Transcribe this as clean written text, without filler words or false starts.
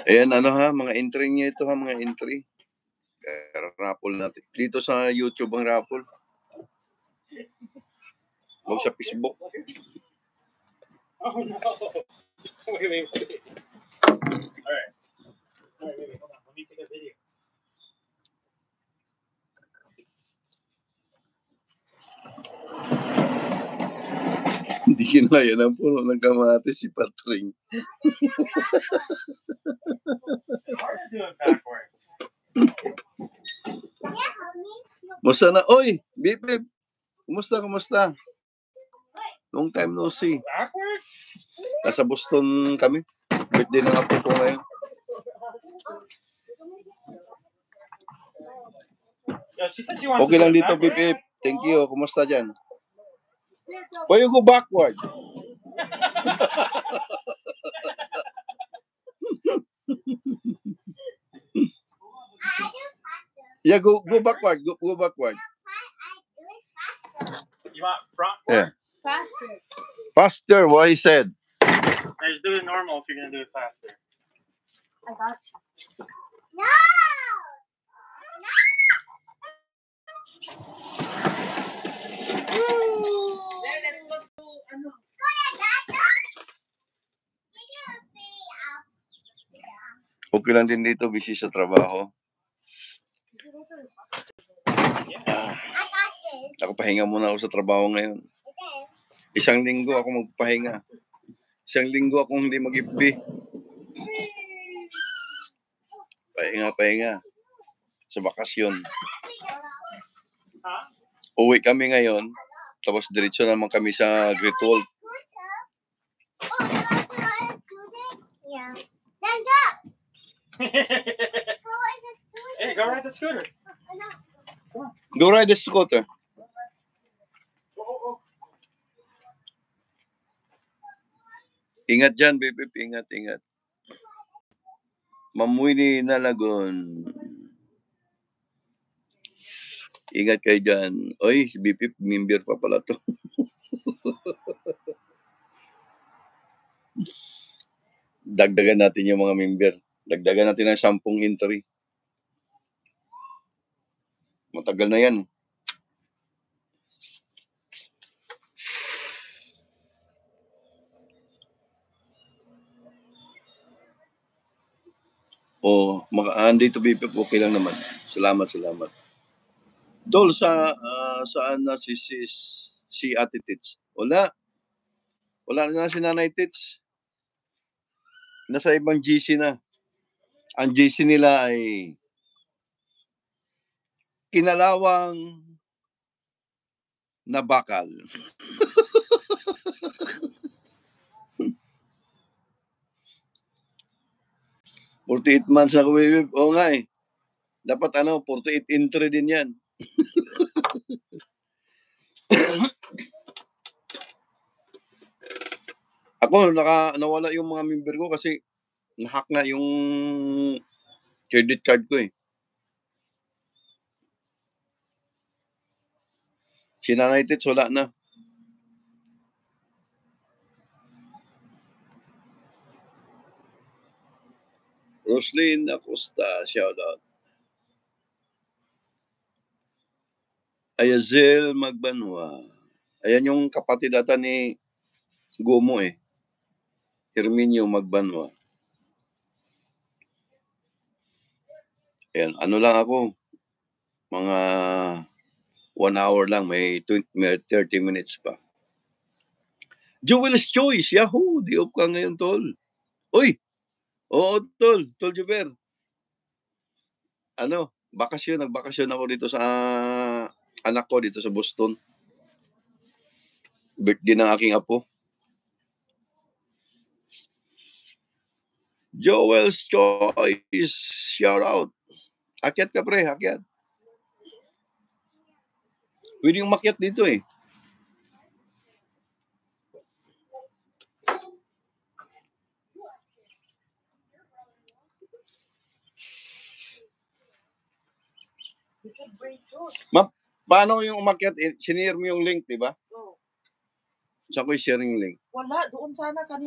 Ayan, ano ha, mga entry niya ito ha, mga entry. Raffle natin. Dito sa YouTube ang raffle. Huwag sa Facebook. Oh no. Wait. Alright. Wait, hold on. Let me take a video. Hindi kinaya ng puno ng kamatis si Patring. Hard to do it backwards. Musta na? Oy, Bip. Kumusta? Long time no see. Backwards? Nasa Boston kami. Birthday ng apo ko ngayon. Yeah, she said she wants Okay to do lang it dito, backwards. Bip. Thank you. Kumusta dyan? Why you go backward? Yeah, go backward. Go backward. You want frontwards? Yeah. Faster. Faster, what he said. Now just do it normal if you're gonna do it faster. I got you. No! Okay lang din dito, busy sa trabaho. Ako pahinga muna ako sa trabaho ngayon. Isang linggo ako magpahinga. Isang linggo akong hindi mag-FB. Pahinga. Sa bakasyon. Uwi kami ngayon. Tapos diretso naman kami sa Great Wall. Hey, go ride the scooter. Go ride the scooter. Ingat dyan, baby. Ingat. Mamuini na lagon. Ingat kayo dyan. Oy, si BP, member pa pala to. Dagdagan natin yung mga member. Dagdagan natin ng 10 entry. Matagal na yan. Andito BP, okay lang naman. Salamat. Tol, saan na si Ate Tits? Wala na si Nanay Tits. Nasa ibang GC na. Ang GC nila ay Kinalawang na bakal. $48 months na kuwibib. Oo nga eh. Dapat 48 entry din yan. Ako, nawala yung mga member ko kasi nahack na yung credit card ko eh. Si Nanay Tits, wala na. Roslyn Acosta, shout out. Ayazel Magbanwa. Ayan yung kapatid ata ni Gomo eh. Herminio Magbanwa. Ayan, ano lang ako. Mga 1 hour lang, may 30 minutes pa. Jewel's Choice, Yahoo! Di off ka ngayon, tol. Uy! Oo, tol. Tol Juber. Nagbakasyon ako dito sa anak ko dito sa Boston. Birthday ng aking apo. Joel's Choice, shout out. Akyat ka pre, akyat. Pwede yung makyat dito eh. Paano yung umakyat? Sinare mo yung link, di ba? Oo. Saan ko i-share yung link? Wala, doon sana kanina.